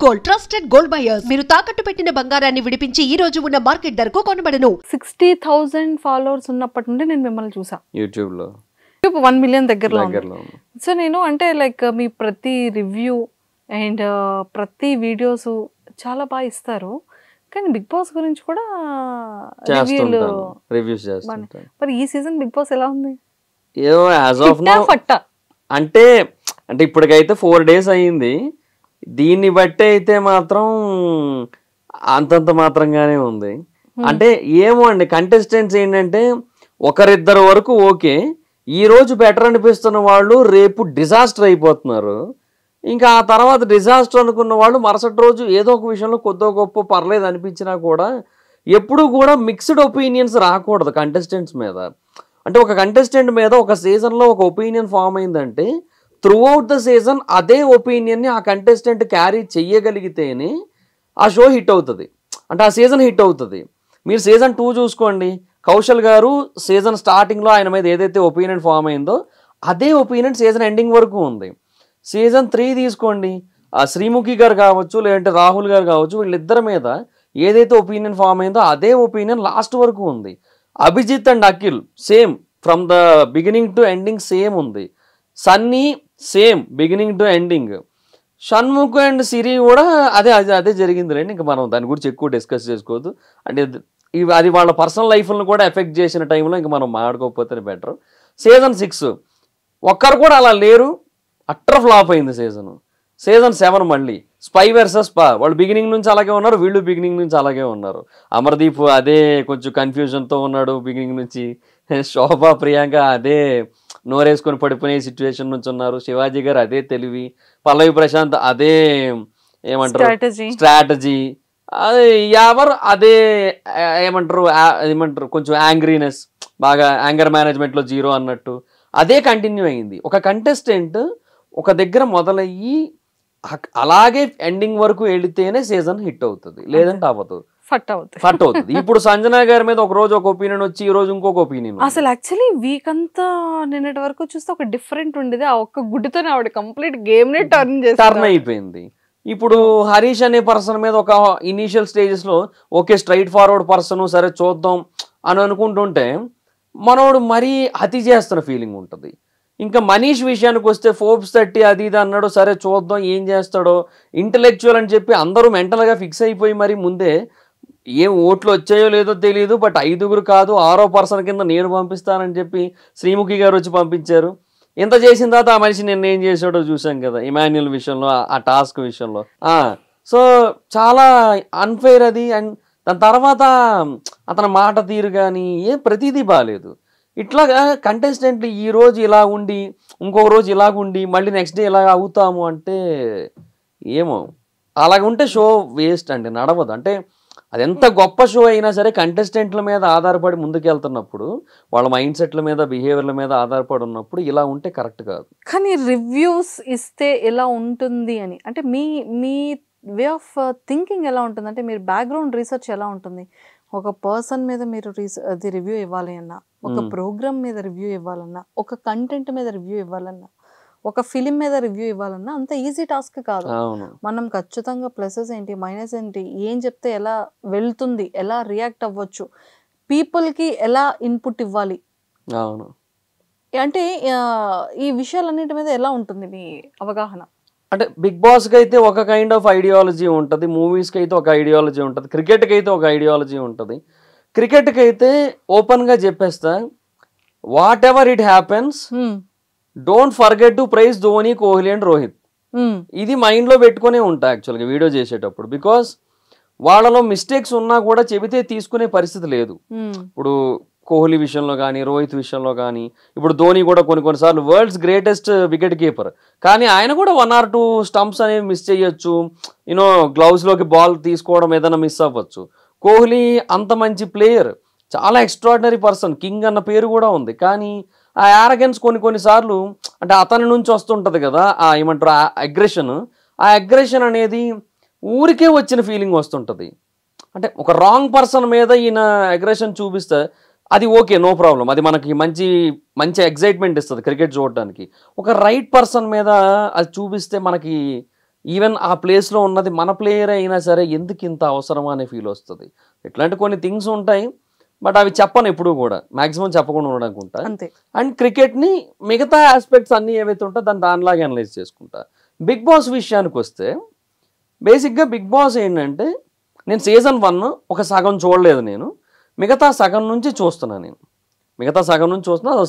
Gold trusted gold buyers మీరు తాకట్టు పెట్టిన బంగారాన్ని విడిపించి ఈ రోజు ఉన్న మార్కెట్ ధరకు కొనబడను. 60,000 ఫాలోవర్స్ ఉన్నప్పటి నుండి నేను మిమ్మల్ని చూసా యూట్యూబ్ లో 1 మిలియన్ దగ్గరలో ఉంది. సో నేను అంటే లైక్ మీ ప్రతి రివ్యూ అండ్ ప్రతి వీడియోస్ చాలా బాగా ఇస్తారు, కానీ బిగ్ బాస్ గురించి కూడా రివ్యూస్ చేస్తుంటాను. మరి ఈ సీజన్ బిగ్ బాస్ ఎలా ఉంది? ఏదో యాజ్ ఆఫ్ నౌ అంటే ఇప్పటికైతే 4 days అయ్యింది. దీన్ని బట్టి అయితే మాత్రం అంతంత మాత్రంగానే ఉంది. అంటే ఏమో అండి, కంటెస్టెంట్స్ ఏంటంటే ఒకరిద్దరు వరకు ఓకే, ఈ రోజు బెటర్ అనిపిస్తున్న వాళ్ళు రేపు డిజాస్టర్ అయిపోతున్నారు. ఇంకా ఆ తర్వాత డిజాస్టర్ అనుకున్న వాళ్ళు మరుసటి రోజు ఏదో ఒక విషయంలో కొద్దో గొప్ప పర్లేదు అనిపించినా కూడా ఎప్పుడు కూడా మిక్స్డ్ ఒపీనియన్స్ రాకూడదు కంటెస్టెంట్స్ మీద. అంటే ఒక కంటెస్టెంట్ మీద ఒక సీజన్లో ఒక ఒపీనియన్ ఫామ్ అయిందంటే త్రూ అవుట్ ద సీజన్ అదే ఒపీనియన్ని ఆ కంటెస్టెంట్ క్యారీ చెయ్యగలిగితేనే ఆ షో హిట్ అవుతుంది, అంటే ఆ సీజన్ హిట్ అవుతుంది. మీరు సీజన్ 2 చూసుకోండి, కౌశల్ గారు సీజన్ స్టార్టింగ్లో ఆయన మీద ఏదైతే ఒపీనియన్ ఫామ్ అయిందో అదే ఒపీనియన్ సీజన్ ఎండింగ్ వరకు ఉంది. సీజన్ 3 తీసుకోండి, శ్రీముఖి గారు కావచ్చు లేదంటే రాహుల్ గారు కావచ్చు, వీళ్ళిద్దరి మీద ఏదైతే ఒపీనియన్ ఫామ్ అయిందో అదే ఒపీనియన్ లాస్ట్ వరకు ఉంది. Abhijit and Akhil same from the beginning to ending same ఉంది. Sunny same beginning to ending. Shanmukh and Siri కూడా అదే జరిగింది రండి. ఇంకా మనం దాని గురించి ఎక్కువ డిస్కస్ చేసుకోవద్దు. అంటే అది వాళ్ళ పర్సనల్ లైఫ్లను కూడా ఎఫెక్ట్ చేసిన టైంలో ఇంకా మనం మాట్లాడుకోకపోతేనే బెటర్. సీజన్ 6 ఒక్కరు కూడా అలా లేరు, అట్టర్ ఫ్లాప్ అయింది సీజన్. సీజన్ 7 మళ్ళీ స్పై వర్సెస్ పా, వాళ్ళు బిగినింగ్ నుంచి అలాగే ఉన్నారు, వీళ్ళు బిగినింగ్ నుంచి అలాగే ఉన్నారు. అమర్దీప్ అదే కొంచెం కన్ఫ్యూజన్తో ఉన్నాడు బిగినింగ్ నుంచి, శోభా ప్రియాంక అదే నోరేసుకొని పడిపోయే సిచ్యువేషన్ నుంచి ఉన్నారు, శివాజీ గారు అదే తెలివి, పల్లవి ప్రశాంత్ అదే ఏమంటారు స్ట్రాటజీ, అదే ఎవరు అదే ఏమంటారు కొంచెం యాంగ్రీనెస్, బాగా యాంగర్ మేనేజ్మెంట్లో 0 అన్నట్టు అదే కంటిన్యూ అయింది. ఒక కంటెస్టెంట్ ఒక దగ్గర మొదలయ్యి అలాగే ఎండింగ్ వరకు వెళితేనే సీజన్ హిట్ అవుతుంది, లేదంటే అవ్వదు, ఫట్ అవుతుంది. ఇప్పుడు సంజన గారి మీద ఒక రోజు ఒక ఒపీనియన్ వచ్చి ఈ రోజు ఇంకొక ఒపీనియన్. అసలు యాక్చువల్లీ వీక్ అంతా నిన్నటి వరకు చూస్తే ఒక డిఫరెంట్ ఉండేది, ఆ ఒక్క గుడ్డుతోనే ఆవిడ కంప్లీట్ గేమ్ నే టర్న్ అయిపోయింది. ఇప్పుడు హరీష్ అనే పర్సన్ మీద ఒక ఇనీషియల్ స్టేజెస్ లో ఓకే స్ట్రైట్ ఫార్వర్డ్ పర్సన్, సరే చూద్దాం అని అనుకుంటుంటే మనోడు మరీ అతి చేస్తున్న ఫీలింగ్ ఉంటుంది. ఇంకా మనీష్ విషయానికి వస్తే ఫోర్బ్స్ 30 అది ఇది అన్నాడు, సరే చూద్దాం ఏం చేస్తాడో, ఇంటలెక్చువల్ అని చెప్పి అందరూ మెంటల్గా ఫిక్స్ అయిపోయి మరి ముందే ఏం ఓట్లు వచ్చాయో లేదో తెలియదు, బట్ 5 కాదు 6వ పర్సన్ కింద నేను పంపిస్తానని చెప్పి శ్రీముఖి గారు వచ్చి పంపించారు. ఇంత చేసిన తర్వాత ఆ మనిషి నిన్న ఏం చేశాడో చూసాం కదా, ఇమాన్యుల్ విషయంలో, ఆ టాస్క్ విషయంలో. సో చాలా అన్ఫెయిర్ అది. అండ్ దాని తర్వాత అతని మాట తీరు కానీ ప్రతిదీ బాగాలేదు. ఇట్లాగా కంటెస్టెంట్లు ఈ రోజు ఇలా ఉండి ఇంకొక రోజు ఇలాగుండి మళ్ళీ నెక్స్ట్ డే ఇలా అవుతాము అంటే ఏమో, అలాగుంటే షో వేస్ట్ అండి, నడవదు. అంటే అది ఎంత గొప్ప షో అయినా సరే కంటెస్టెంట్ల మీద ఆధారపడి ముందుకెళ్తున్నప్పుడు, వాళ్ళ మైండ్ సెట్ల మీద బిహేవియర్ల మీద ఆధారపడి ఉన్నప్పుడు ఇలా ఉంటే కరెక్ట్ కాదు. కానీ రివ్యూస్ ఇస్తే ఎలా ఉంటుంది అని, అంటే మీ వే ఆఫ్ థింకింగ్ ఎలా ఉంటుంది, అంటే మీరు బ్యాక్గ్రౌండ్ రీసెర్చ్ ఎలా ఉంటుంది? ఒక పర్సన్ మీద మీరు అది రివ్యూ ఇవ్వాలి అన్నా, ఒక ప్రోగ్రామ్ మీద రివ్యూ ఇవ్వాలన్నా, ఒక కంటెంట్ మీద రివ్యూ ఇవ్వాలన్నా, ఒక ఫిలిం మీద రివ్యూ ఇవ్వాలన్నా అంత ఈజీ టాస్క్ కాదు. మనం ఖచ్చితంగా ప్లసెస్ ఏంటి మైనస్ ఏంటి, ఏం చెప్తే ఎలా వెళ్తుంది, ఎలా రియాక్ట్ అవ్వచ్చు, పీపుల్కి ఎలా ఇన్పుట్ ఇవ్వాలి, అంటే ఈ విషయాలన్నిటి మీద ఎలా ఉంటుంది మీ అవగాహన? అంటే బిగ్ బాస్కి అయితే ఒక కైండ్ ఆఫ్ ఐడియాలజీ ఉంటుంది, మూవీస్కి అయితే ఒక ఐడియాలజీ ఉంటుంది, క్రికెట్కి అయితే ఒక ఐడియాలజీ ఉంటుంది. క్రికెట్కి అయితే ఓపెన్గా చెప్పేస్తా, whatever it happens don't forget to praise Dhoni, Kohli and Rohit. ఇది మైండ్లో పెట్టుకునే ఉంటా యాక్చువల్గా వీడియో చేసేటప్పుడు. బికాస్ వాళ్ళలో మిస్టేక్స్ ఉన్నా కూడా చెబితే తీసుకునే పరిస్థితి లేదు. ఇప్పుడు కోహ్లీ విషయంలో కానీ, రోహిత్ విషయంలో కానీ, ఇప్పుడు ధోని కూడా కొన్నిసార్లు వరల్డ్స్ గ్రేటెస్ట్ వికెట్ కీపర్, కానీ ఆయన కూడా 1 or 2 స్టంప్స్ అనేవి మిస్ చేయొచ్చు, యూనో గ్లౌస్లోకి బాల్ తీసుకోవడం ఏదైనా మిస్ అవ్వచ్చు. కోహ్లీ అంత మంచి ప్లేయర్, చాలా ఎక్స్ట్రాడినరీ పర్సన్, కింగ్ అన్న పేరు కూడా ఉంది, కానీ ఆ యారగెన్స్ కొన్నిసార్లు అంటే అతని నుంచి వస్తుంటుంది కదా, ఏమంటారు ఆ అగ్రెషన్ అనేది ఊరికే వచ్చిన ఫీలింగ్ వస్తుంటుంది. అంటే ఒక రాంగ్ పర్సన్ మీద ఈయన అగ్రెషన్ చూపిస్తే అది ఓకే, నో ప్రాబ్లం, అది మనకి మంచి మంచి ఎక్సైట్మెంట్ ఇస్తుంది క్రికెట్ చూడడానికి. ఒక రైట్ పర్సన్ మీద అది చూపిస్తే మనకి ఈవెన్ ఆ ప్లేస్లో ఉన్నది మన ప్లేయర్ అయినా సరే ఎందుకు ఇంత అవసరమా అనే ఫీల్ వస్తుంది. ఇట్లాంటి కొన్ని థింగ్స్ ఉంటాయి, బట్ అవి చెప్పను ఎప్పుడు కూడా, మ్యాక్సిమం చెప్పకుండా ఉండడానికి. అంతే. అండ్ క్రికెట్ని మిగతా ఆస్పెక్ట్స్ అన్నీ ఏవైతే ఉంటాయో దానిలాగా అనలైజ్ చేసుకుంటా. బిగ్ బాస్ విషయానికి వస్తే బేసిక్గా బిగ్ బాస్ ఏంటంటే నేను సీజన్ 1 ఒక సగం చూడలేదు, నేను మిగతా సగం నుంచి చూస్తున్నాను.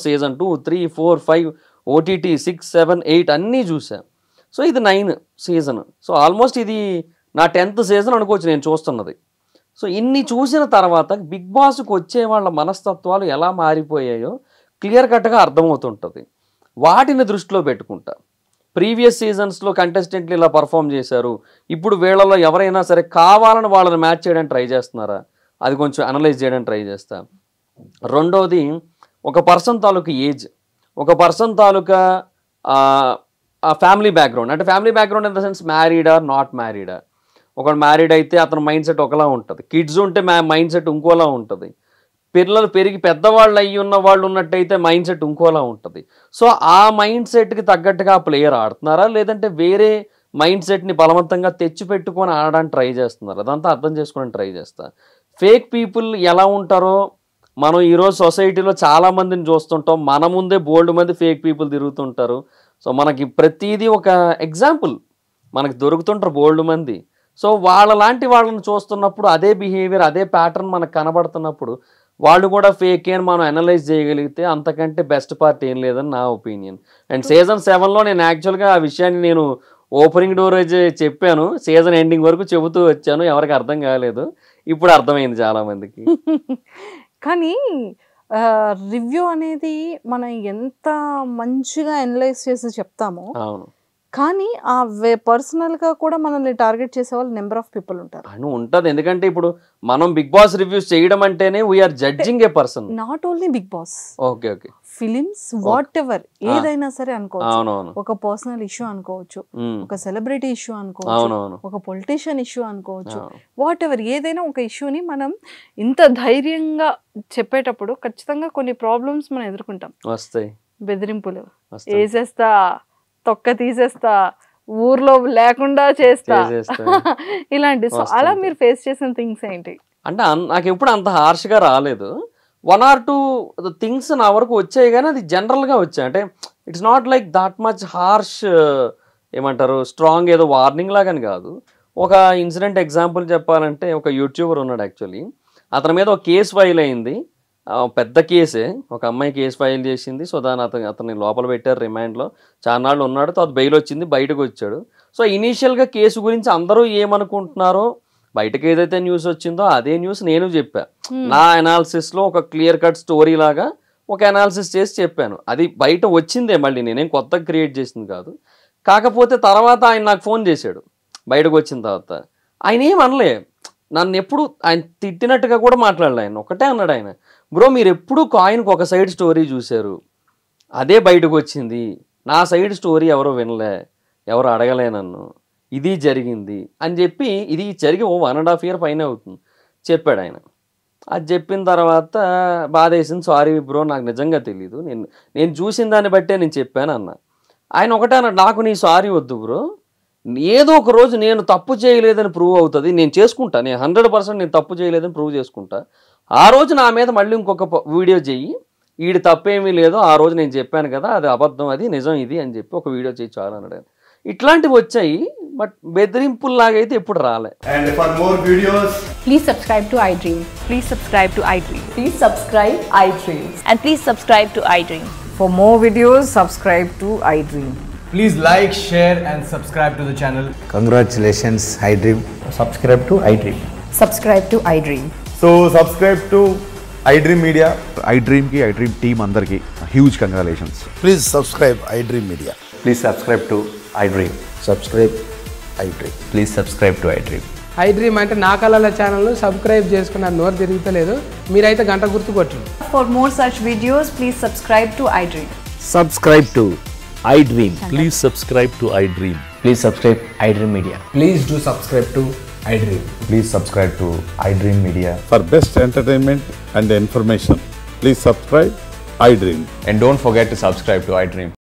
సీజన్ 2, 3, 4, 5 OTT 6, 7, 8 అన్నీ చూసాను. సో ఇది 9 సీజన్. సో ఆల్మోస్ట్ ఇది నా 10th సీజన్ అనుకోవచ్చు నేను చూస్తున్నది. సో ఇన్ని చూసిన తర్వాత బిగ్ బాస్కి వచ్చే వాళ్ళ మనస్తత్వాలు ఎలా మారిపోయాయో క్లియర్ కట్గా అర్థమవుతుంటుంది. వాటిని దృష్టిలో పెట్టుకుంటా. ప్రీవియస్ సీజన్స్లో కంటెస్టెంట్లు ఇలా పర్ఫామ్ చేశారు, ఇప్పుడు వీళ్ళలో ఎవరైనా సరే కావాలని వాళ్ళని మ్యాచ్ చేయడానికి ట్రై చేస్తున్నారా, అది కొంచెం అనలైజ్ చేయడానికి ట్రై చేస్తా. రెండోది ఒక పర్సన్ తాలూకా ఏజ్, ఒక పర్సన్ తాలూకా ఫ్యామిలీ బ్యాక్గ్రౌండ్. అంటే family background in the sense మ్యారీడా నాట్ మ్యారీడా. ఒకడు మ్యారీడ్ అయితే అతని మైండ్ సెట్ ఒకలా ఉంటుంది, కిడ్స్ ఉంటే మైండ్ సెట్ ఇంకోలా ఉంటుంది, పిల్లలు పెరిగి పెద్దవాళ్ళు అయ్యి ఉన్న వాళ్ళు ఉన్నట్టయితే మైండ్ సెట్ ఇంకోలా ఉంటుంది. సో ఆ మైండ్ సెట్కి తగ్గట్టుగా ప్లేయర్ ఆడుతున్నారా, లేదంటే వేరే మైండ్ సెట్ని బలవంతంగా తెచ్చిపెట్టుకొని ఆడడానికి ట్రై చేస్తున్నారు, అదంతా అర్థం చేసుకోవడానికి ట్రై చేస్తా. ఫేక్ పీపుల్ ఎలా ఉంటారో మనం ఈరోజు సొసైటీలో చాలామందిని చూస్తుంటాం, మన ముందే బోల్డ్ మంది ఫేక్ పీపుల్ తిరుగుతుంటారు. సో మనకి ప్రతిదీ ఒక ఎగ్జాంపుల్ మనకి దొరుకుతుంటారు బోల్డ్ మంది. సో వాళ్ళలాంటి వాళ్ళని చూస్తున్నప్పుడు అదే బిహేవియర్ అదే ప్యాటర్న్ మనకు కనబడుతున్నప్పుడు వాళ్ళు కూడా ఫేక్ అని మనం అనలైజ్ చేయగలిగితే అంతకంటే బెస్ట్ పార్ట్ ఏం లేదని నా ఒపీనియన్. అండ్ సీజన్ 7లో నేను యాక్చువల్గా ఆ విషయాన్ని నేను ఓపెనింగ్ డోర్ అయితే చెప్పాను, సీజన్ ఎండింగ్ వరకు చెబుతూ వచ్చాను, ఎవరికి అర్థం కాలేదు, ఇప్పుడు అర్థమైంది చాలామందికి. కానీ రివ్యూ అనేది మనం ఎంత మంచిగా అనలైజ్ చేసి చెప్తామో, అవును, కానీ ఆ పర్సనల్గా కూడా మనల్ని టార్గెట్ చేసే వాళ్ళు నెంబర్ ఆఫ్ పీపుల్ ఉంటారు. అని ఉంటుంది. ఎందుకంటే ఇప్పుడు మనం బిగ్ బాస్ రివ్యూస్ చేయడం అంటేనే we're judging a person, not only Bigg Boss, okay okay, films whatever ఏదైనా సరే అనుకోవచ్చు. అవునవును, ఒక పర్సనల్ ఇష్యూ అనుకోవచ్చు, ఒక సెలబ్రిటీ ఇష్యూ అనుకోవచ్చు, అవునవును, ఒక పొలిటీషియన్ ఇష్యూ అనుకోవచ్చు, వాట్ ఎవర్ ఏదైనా ఒక ఇష్యూని మనం ఇంత ధైర్యంగా చెప్పేటప్పుడు ఖచ్చితంగా కొన్ని ప్రాబ్లమ్స్ మనం ఎదుర్కొంటాం. వస్తాయి, బెదిరింపులు, వేసేస్తా, తొక్క తీసేస్తా, ఊర్లో లేకుండా చేస్తా, ఇలాంటి. సో అలా మీరు ఫేస్ చేసిన థింగ్స్ ఏంటి? అంటే నాకు ఎప్పుడు అంత హార్ష్గా రాలేదు, 1 or 2 థింగ్స్ నా వరకు వచ్చాయి, కానీ అది జనరల్గా వచ్చాయి. అంటే it's not like that much harsh, ఏమంటారు స్ట్రాంగ్ ఏదో వార్నింగ్ లాగని కాదు. ఒక ఇన్సిడెంట్ ఎగ్జాంపుల్ చెప్పాలంటే ఒక యూట్యూబర్ ఉన్నాడు, యాక్చువల్లీ అతని మీద ఒక కేసు ఫైల్ అయింది, పెద్ద కేసే, ఒక అమ్మాయి కేసు ఫైల్ చేసింది. సో అతన్ని లోపల పెట్టారు రిమాండ్లో, చాన్నాళ్ళు ఉన్నాడు, తర్వాత బెయిల్ వచ్చింది, బయటకు వచ్చాడు. సో ఇనీషియల్గా కేసు గురించి అందరూ ఏమనుకుంటున్నారో, బయటకు ఏదైతే న్యూస్ వచ్చిందో అదే న్యూస్ నేను చెప్పా, నా అనాలిసిస్లో ఒక క్లియర్ కట్ స్టోరీ లాగా ఒక అనాలిసిస్ చేసి చెప్పాను. అది బయట వచ్చిందే, మళ్ళీ నేనేం కొత్తగా క్రియేట్ చేసింది కాదు. కాకపోతే తర్వాత ఆయన నాకు ఫోన్ చేశాడు బయటకు వచ్చిన తర్వాత, ఆయన ఏం అనలే, నన్ను ఎప్పుడు ఆయన తిట్టినట్టుగా కూడా మాట్లాడలే, ఆయన ఒకటే అన్నాడు, ఆయన బ్రో మీరు ఎప్పుడు కాయిన్కి ఒక సైడ్ స్టోరీ చూశారు, అదే బయటకు వచ్చింది, నా సైడ్ స్టోరీ ఎవరో వినలే, ఎవరు అడగలే నన్ను, ఇది జరిగింది అని చెప్పి, ఇది జరిగి 1.5 year పైన అవుతుంది చెప్పాడు ఆయన. అది చెప్పిన తర్వాత బాధ వేసింది, సారీ బ్రో నాకు నిజంగా తెలీదు, నేను చూసిన దాన్ని బట్టే నేను చెప్పాను అన్న. ఆయన ఒకటే అన్నాడు, నాకు నీ సారీ వద్దు బ్రో, ఏదో ఒక రోజు నేను తప్పు చేయలేదని ప్రూవ్ అవుతుంది, నేను చేసుకుంటా, నేను 100% నేను తప్పు చేయలేదని ప్రూవ్ చేసుకుంటా, ఆ రోజు నా మీద మళ్ళీ ఇంకొక వీడియో చెయ్యి, వీడి తప్పేమీ లేదు, ఆ రోజు నేను చెప్పాను కదా అది అబద్ధం, అది నిజం ఇది అని చెప్పి ఒక వీడియో చేయి చాలు అన్నాడు. ఇట్లాంటివి వచ్చాయి, బట్ బెదిరింపుల్లాగైతే ఎప్పుడు రాలే. And for more videos, please subscribe to iDream. Please subscribe to iDream. Please subscribe iDream. And please subscribe to iDream. For more videos, subscribe to iDream. please like, share and subscribe to the channel. Congratulations, iDream. Subscribe to iDream. Subscribe to iDream. So subscribe to iDream Media. iDream ki iDream team andarki huge congratulations. Please subscribe iDream Media. Please subscribe to iDream. Subscribe iDream. Please subscribe to iDream. iDream అంటే నా కళల channel subscribe చేసుకున్న నోరు తిరుగుతలేదు, మీరైతే గంట గుర్తు కొట్టండి. For more such videos, please subscribe to iDream. Subscribe to iDream. Please subscribe to iDream. Please subscribe iDream Media. Please do subscribe to iDream. Please subscribe to iDream Media. For best entertainment and information, please subscribe iDream. And don't forget to subscribe to iDream.